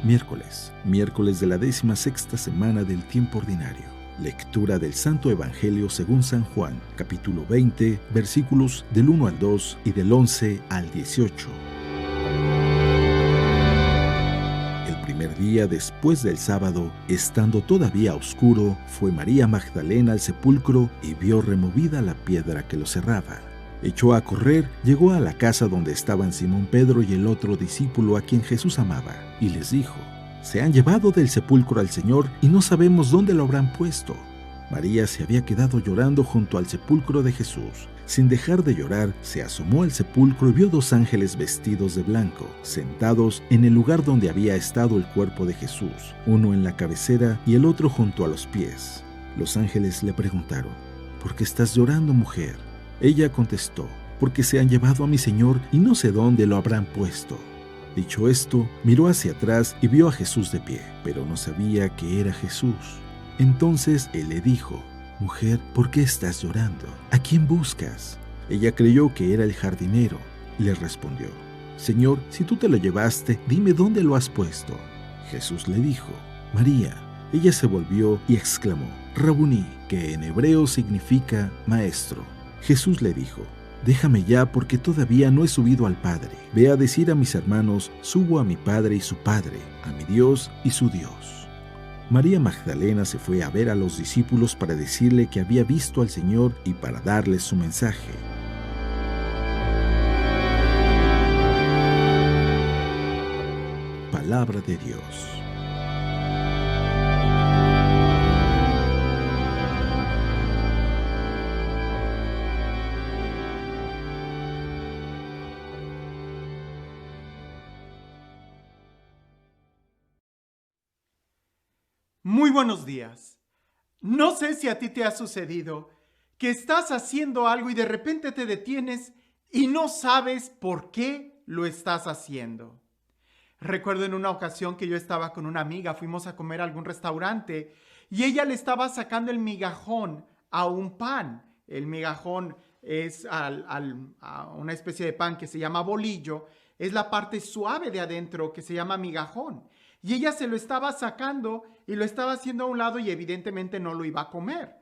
Miércoles de la 16ª semana del tiempo ordinario. Lectura del Santo Evangelio según San Juan, capítulo 20, versículos del 1 al 2 y del 11 al 18. El primer día después del sábado, estando todavía oscuro, fue María Magdalena al sepulcro y vio removida la piedra que lo cerraba. Echó a correr, llegó a la casa donde estaban Simón Pedro y el otro discípulo a quien Jesús amaba, y les dijo: «Se han llevado del sepulcro al Señor y no sabemos dónde lo habrán puesto». María se había quedado llorando junto al sepulcro de Jesús. Sin dejar de llorar, se asomó al sepulcro y vio 2 ángeles vestidos de blanco, sentados en el lugar donde había estado el cuerpo de Jesús, uno en la cabecera y el otro junto a los pies. Los ángeles le preguntaron: «¿Por qué estás llorando, mujer?». Ella contestó: «Porque se han llevado a mi Señor y no sé dónde lo habrán puesto». Dicho esto, miró hacia atrás y vio a Jesús de pie, pero no sabía que era Jesús. Entonces él le dijo: «Mujer, ¿por qué estás llorando? ¿A quién buscas?». Ella creyó que era el jardinero. Le respondió: «Señor, si tú te lo llevaste, dime dónde lo has puesto». Jesús le dijo: «María». Ella se volvió y exclamó: «Rabuní», que en hebreo significa maestro. Jesús le dijo: «Déjame ya, porque todavía no he subido al Padre. Ve a decir a mis hermanos: subo a mi Padre y su Padre, a mi Dios y su Dios». María Magdalena se fue a ver a los discípulos para decirle que había visto al Señor y para darles su mensaje. Palabra de Dios. Muy buenos días. No sé si a ti te ha sucedido que estás haciendo algo y de repente te detienes y no sabes por qué lo estás haciendo. Recuerdo en una ocasión que yo estaba con una amiga, fuimos a comer a algún restaurante y ella le estaba sacando el migajón a un pan. El migajón es a una especie de pan que se llama bolillo, es la parte suave de adentro que se llama migajón. Y ella se lo estaba sacando y lo estaba haciendo a un lado y evidentemente no lo iba a comer.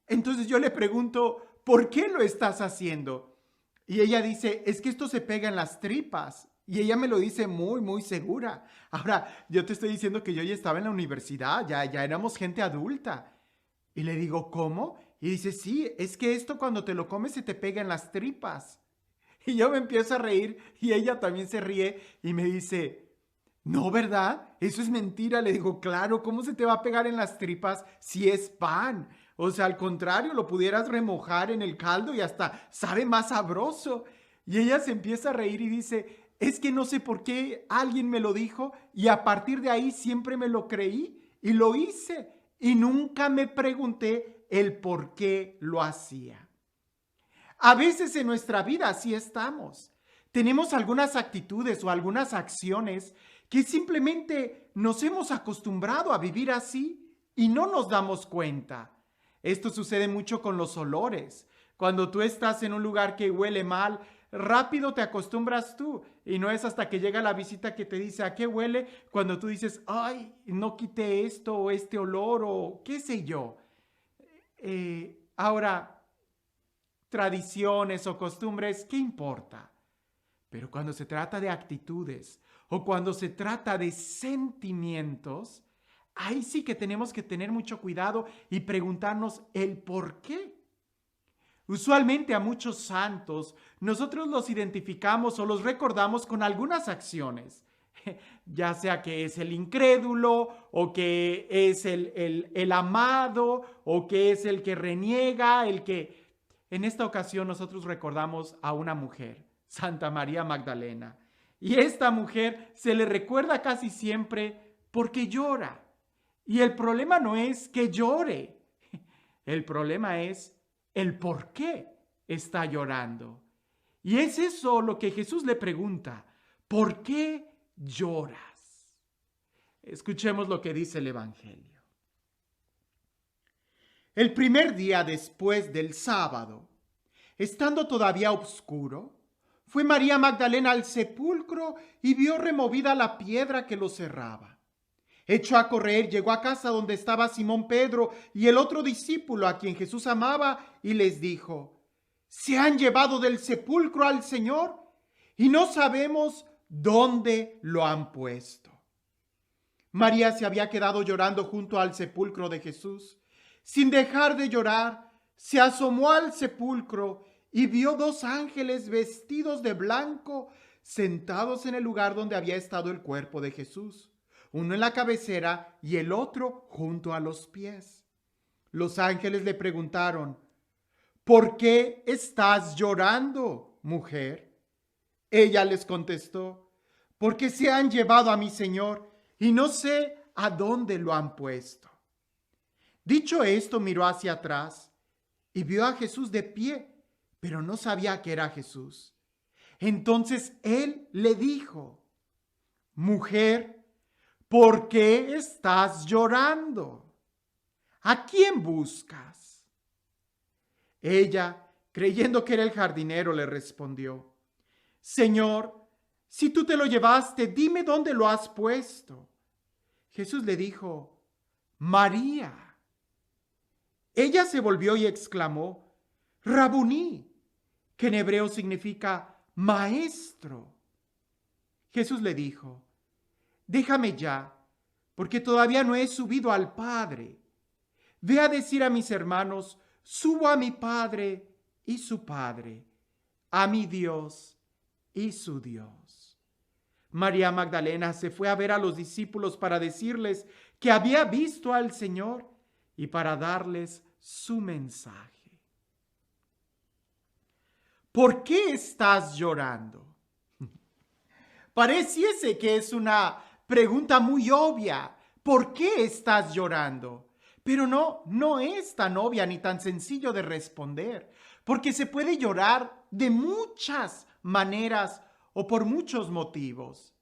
Entonces yo le pregunto: ¿por qué lo estás haciendo? Y ella dice: es que esto se pega en las tripas. Y ella me lo dice muy segura. Ahora, yo te estoy diciendo que yo ya estaba en la universidad, ya éramos gente adulta. Y le digo: ¿cómo? Y dice: sí, es que esto cuando te lo comes se te pega en las tripas. Y yo me empiezo a reír y ella también se ríe y me dice: no, ¿verdad? Eso es mentira. Le digo: claro, ¿cómo se te va a pegar en las tripas si es pan? O sea, al contrario, lo pudieras remojar en el caldo y hasta sabe más sabroso. Y ella se empieza a reír y dice: es que no sé por qué alguien me lo dijo y a partir de ahí siempre me lo creí y lo hice y nunca me pregunté el por qué lo hacía. A veces en nuestra vida así estamos. Tenemos algunas actitudes o algunas acciones que simplemente nos hemos acostumbrado a vivir así y no nos damos cuenta. Esto sucede mucho con los olores. Cuando tú estás en un lugar que huele mal, rápido te acostumbras tú y no es hasta que llega la visita que te dice: ¿a qué huele? Cuando tú dices: ay, no quité esto o este olor o qué sé yo. Ahora, tradiciones o costumbres, ¿qué importa? Pero cuando se trata de actitudes o cuando se trata de sentimientos, ahí sí que tenemos que tener mucho cuidado y preguntarnos el por qué. Usualmente a muchos santos nosotros los identificamos o los recordamos con algunas acciones, ya sea que es el incrédulo o que es el amado o que es el que reniega, el que... En esta ocasión nosotros recordamos a una mujer, Santa María Magdalena. Y esta mujer se le recuerda casi siempre porque llora. Y el problema no es que llore. El problema es el por qué está llorando. Y es eso lo que Jesús le pregunta: ¿por qué lloras? Escuchemos lo que dice el Evangelio. El primer día después del sábado, estando todavía oscuro, fue María Magdalena al sepulcro y vio removida la piedra que lo cerraba. Echó a correr, llegó a casa donde estaba Simón Pedro y el otro discípulo a quien Jesús amaba y les dijo: se han llevado del sepulcro al Señor y no sabemos dónde lo han puesto. María se había quedado llorando junto al sepulcro de Jesús. Sin dejar de llorar, se asomó al sepulcro y vio dos ángeles vestidos de blanco sentados en el lugar donde había estado el cuerpo de Jesús, uno en la cabecera y el otro junto a los pies. Los ángeles le preguntaron: ¿por qué estás llorando, mujer? Ella les contestó: porque se han llevado a mi Señor y no sé a dónde lo han puesto. Dicho esto, miró hacia atrás y vio a Jesús de pie, pero no sabía que era Jesús. Entonces él le dijo: mujer, ¿por qué estás llorando? ¿A quién buscas? Ella, creyendo que era el jardinero, le respondió: Señor, si tú te lo llevaste, dime dónde lo has puesto. Jesús le dijo: María. Ella se volvió y exclamó: Rabuní, que en hebreo significa maestro. Jesús le dijo: déjame ya, porque todavía no he subido al Padre. Ve a decir a mis hermanos: subo a mi Padre y su Padre, a mi Dios y su Dios. María Magdalena se fue a ver a los discípulos para decirles que había visto al Señor y para darles su mensaje. ¿Por qué estás llorando? Pareciese que es una pregunta muy obvia. ¿Por qué estás llorando? Pero no es tan obvia ni tan sencillo de responder, porque se puede llorar de muchas maneras o por muchos motivos.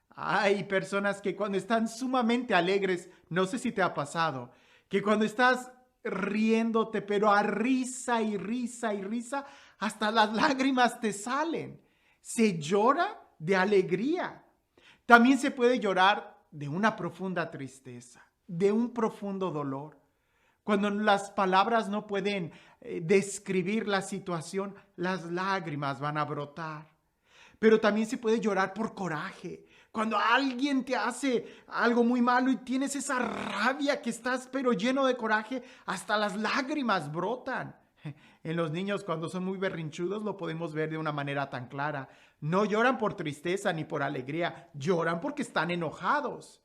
Hay personas que cuando están sumamente alegres, no sé si te ha pasado, que cuando estás riéndote, pero a risa y risa y risa, hasta las lágrimas te salen. Se llora de alegría. También se puede llorar de una profunda tristeza, de un profundo dolor. Cuando las palabras no pueden describir la situación, las lágrimas van a brotar. Pero también se puede llorar por coraje. Cuando alguien te hace algo muy malo y tienes esa rabia que estás pero lleno de coraje, hasta las lágrimas brotan. En los niños, cuando son muy berrinchudos, lo podemos ver de una manera tan clara. No lloran por tristeza ni por alegría, lloran porque están enojados.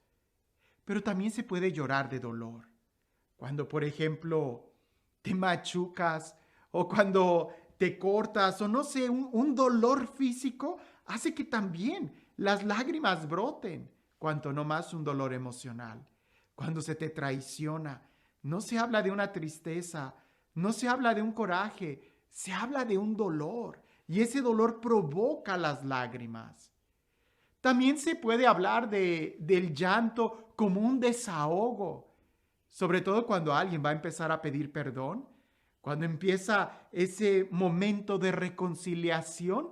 Pero también se puede llorar de dolor. Cuando, por ejemplo, te machucas o cuando te cortas o no sé, un dolor físico hace que también las lágrimas broten, cuanto no más un dolor emocional. Cuando se te traiciona, no se habla de una tristeza, no se habla de un coraje, se habla de un dolor y ese dolor provoca las lágrimas. También se puede hablar del llanto como un desahogo, sobre todo cuando alguien va a empezar a pedir perdón, cuando empieza ese momento de reconciliación,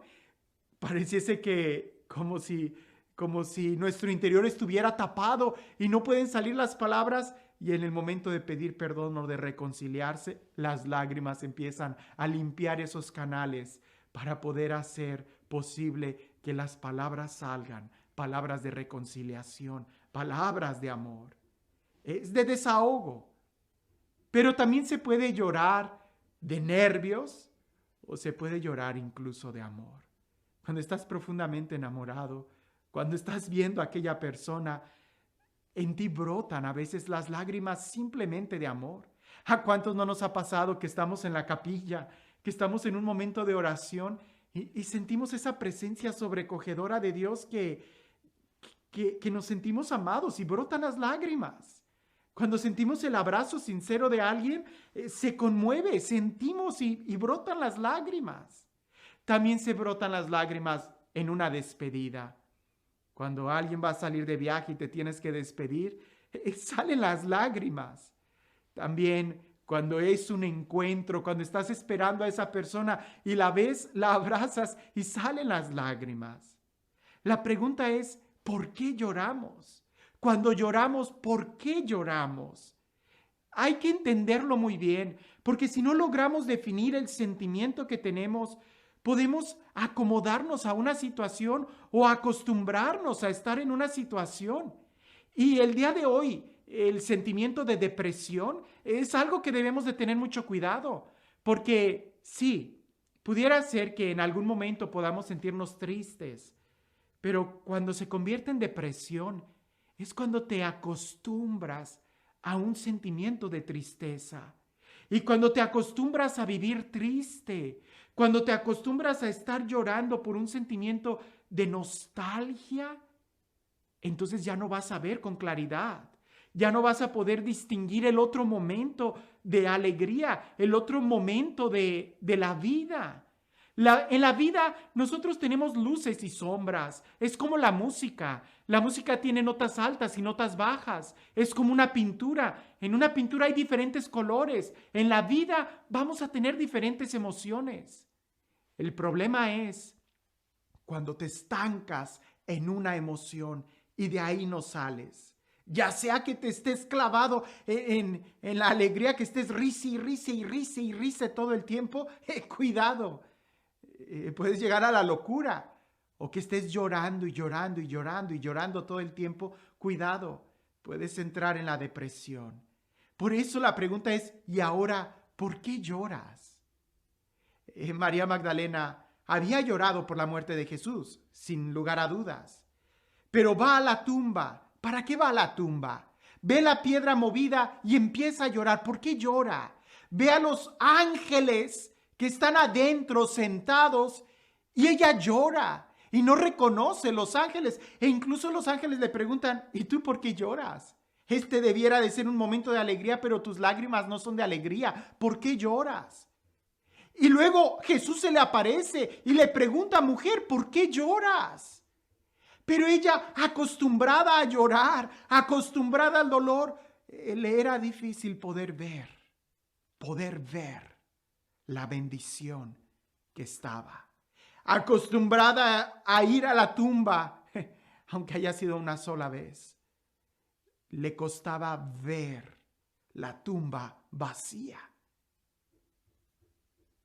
pareciese que como si nuestro interior estuviera tapado y no pueden salir las palabras, y en el momento de pedir perdón o de reconciliarse, las lágrimas empiezan a limpiar esos canales para poder hacer posible que las palabras salgan, palabras de reconciliación, palabras de amor. Es de desahogo. Pero también se puede llorar de nervios o se puede llorar incluso de amor. Cuando estás profundamente enamorado, cuando estás viendo a aquella persona, en ti brotan a veces las lágrimas simplemente de amor. ¿A cuántos no nos ha pasado que estamos en la capilla, que estamos en un momento de oración y sentimos esa presencia sobrecogedora de Dios que nos sentimos amados y brotan las lágrimas? Cuando sentimos el abrazo sincero de alguien, se conmueve, sentimos y brotan las lágrimas. También se brotan las lágrimas en una despedida. Cuando alguien va a salir de viaje y te tienes que despedir, salen las lágrimas. También cuando es un encuentro, cuando estás esperando a esa persona y la ves, la abrazas y salen las lágrimas. La pregunta es, ¿por qué lloramos? Cuando lloramos, ¿por qué lloramos? Hay que entenderlo muy bien, porque si no logramos definir el sentimiento que tenemos, podemos acomodarnos a una situación o acostumbrarnos a estar en una situación. Y el día de hoy, el sentimiento de depresión es algo que debemos de tener mucho cuidado, porque sí, pudiera ser que en algún momento podamos sentirnos tristes, pero cuando se convierte en depresión es cuando te acostumbras a un sentimiento de tristeza. Y cuando te acostumbras a vivir triste, cuando te acostumbras a estar llorando por un sentimiento de nostalgia, entonces ya no vas a ver con claridad. Ya no vas a poder distinguir el otro momento de alegría, el otro momento de la vida. En la vida nosotros tenemos luces y sombras. Es como la música. La música tiene notas altas y notas bajas. Es como una pintura. En una pintura hay diferentes colores. En la vida vamos a tener diferentes emociones. El problema es cuando te estancas en una emoción y de ahí no sales. Ya sea que te estés clavado en la alegría, que estés risa y risa y risa y risa todo el tiempo, cuidado. Puedes llegar a la locura. O que estés llorando y llorando y llorando y llorando todo el tiempo, cuidado, puedes entrar en la depresión. Por eso la pregunta es, ¿y ahora por qué lloras? María Magdalena había llorado por la muerte de Jesús, sin lugar a dudas. Pero va a la tumba. ¿Para qué va a la tumba? Ve la piedra movida y empieza a llorar. ¿Por qué llora? Ve a los ángeles que están adentro sentados y ella llora y no reconoce los ángeles. E incluso los ángeles le preguntan, ¿y tú por qué lloras? Este debiera de ser un momento de alegría, pero tus lágrimas no son de alegría. ¿Por qué lloras? Y luego Jesús se le aparece y le pregunta, mujer, ¿por qué lloras? Pero ella, acostumbrada a llorar, acostumbrada al dolor, le era difícil poder ver la bendición que estaba. Acostumbrada a ir a la tumba, aunque haya sido una sola vez, le costaba ver la tumba vacía.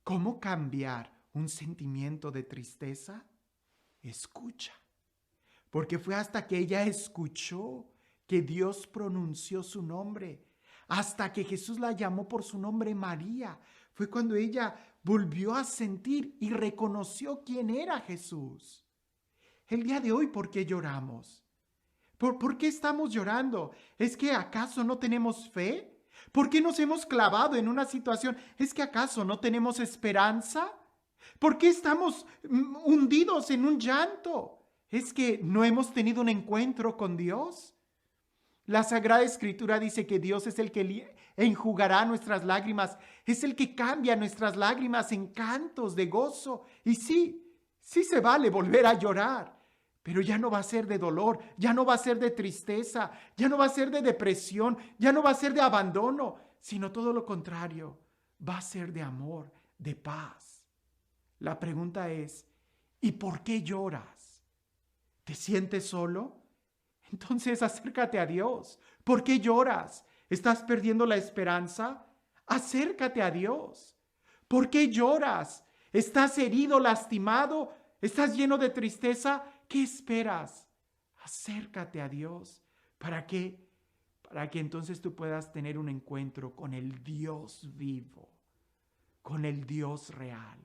¿Cómo cambiar un sentimiento de tristeza? Escucha. Porque fue hasta que ella escuchó que Dios pronunció su nombre, hasta que Jesús la llamó por su nombre María. Fue cuando ella volvió a sentir y reconoció quién era Jesús. El día de hoy, ¿por qué lloramos? ¿Por qué estamos llorando? ¿Es que acaso no tenemos fe? ¿Por qué nos hemos clavado en una situación? ¿Es que acaso no tenemos esperanza? ¿Por qué estamos hundidos en un llanto? ¿Es que no hemos tenido un encuentro con Dios? La Sagrada Escritura dice que Dios es el que enjugará nuestras lágrimas, es el que cambia nuestras lágrimas en cantos de gozo. Y sí se vale volver a llorar, pero ya no va a ser de dolor, ya no va a ser de tristeza, ya no va a ser de depresión, ya no va a ser de abandono, sino todo lo contrario, va a ser de amor, de paz. La pregunta es, ¿y por qué lloras? ¿Te sientes solo? Entonces acércate a Dios. ¿Por qué lloras? ¿Estás perdiendo la esperanza? Acércate a Dios. ¿Por qué lloras? ¿Estás herido, lastimado? ¿Estás lleno de tristeza? ¿Qué esperas? Acércate a Dios. ¿Para qué? Para que entonces tú puedas tener un encuentro con el Dios vivo, con el Dios real,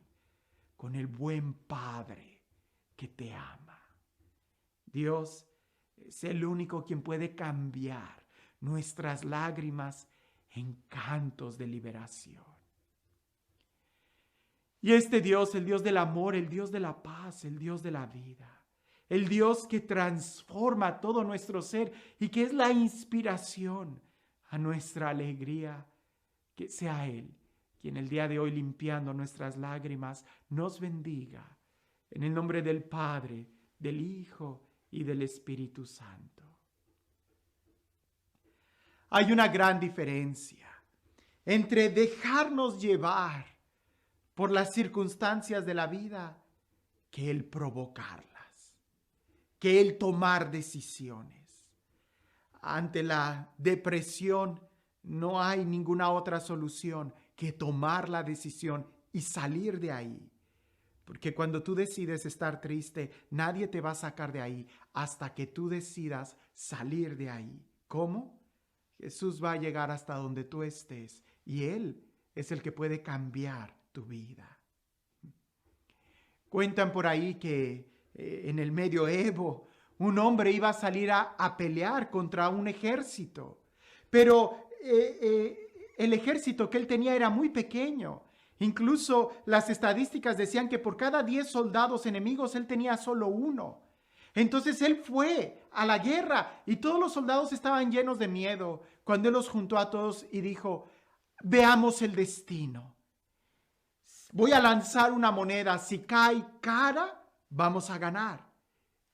con el buen Padre que te ama. Dios es el único quien puede cambiar nuestras lágrimas en cantos de liberación. Y este Dios, el Dios del amor, el Dios de la paz, el Dios de la vida, el Dios que transforma todo nuestro ser y que es la inspiración a nuestra alegría, que sea Él quien el día de hoy, limpiando nuestras lágrimas, nos bendiga. En el nombre del Padre, del Hijo y del Espíritu Santo. Hay una gran diferencia entre dejarnos llevar por las circunstancias de la vida que el provocarlas, que el tomar decisiones. ante la depresión, no hay ninguna otra solución que tomar la decisión y salir de ahí. Porque cuando tú decides estar triste, nadie te va a sacar de ahí hasta que tú decidas salir de ahí. ¿Cómo? Jesús va a llegar hasta donde tú estés y Él es el que puede cambiar tu vida. Cuentan por ahí que en el medioevo un hombre iba a salir a pelear contra un ejército, pero el ejército que él tenía era muy pequeño. Incluso las estadísticas decían que por cada 10 soldados enemigos él tenía solo uno. Entonces él fue a la guerra y todos los soldados estaban llenos de miedo cuando él los juntó a todos y dijo: veamos el destino. Voy a lanzar una moneda. Si cae cara, vamos a ganar.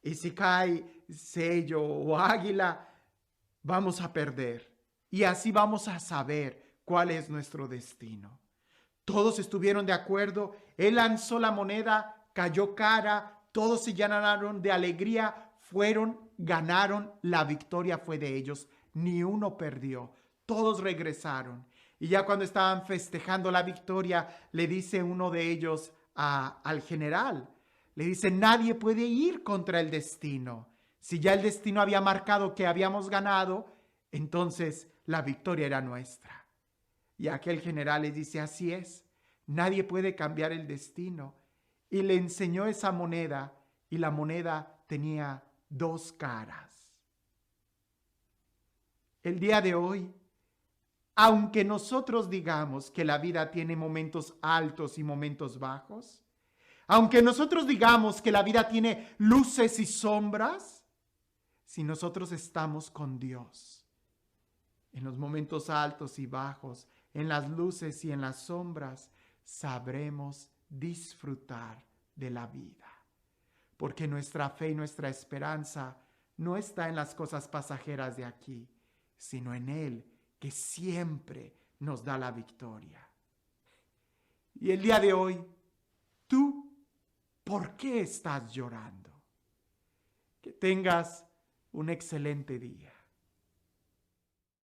Y si cae sello o águila, vamos a perder. Y así vamos a saber cuál es nuestro destino. Todos estuvieron de acuerdo. Él lanzó la moneda, cayó cara, todos se llenaron de alegría, ganaron, la victoria fue de ellos. Ni uno perdió. Todos regresaron. Y ya cuando estaban festejando la victoria, le dice uno de ellos al general, le dice: nadie puede ir contra el destino. Si ya el destino había marcado que habíamos ganado, entonces la victoria era nuestra. Y aquel general le dice: así es, nadie puede cambiar el destino. Y le enseñó esa moneda, y la moneda tenía 2 caras. El día de hoy, aunque nosotros digamos que la vida tiene momentos altos y momentos bajos, aunque nosotros digamos que la vida tiene luces y sombras, si nosotros estamos con Dios, en los momentos altos y bajos, en las luces y en las sombras, sabremos disfrutar de la vida. Porque nuestra fe y nuestra esperanza no está en las cosas pasajeras de aquí, sino en Él, que siempre nos da la victoria. Y el día de hoy, ¿tú por qué estás llorando? Que tengas un excelente día.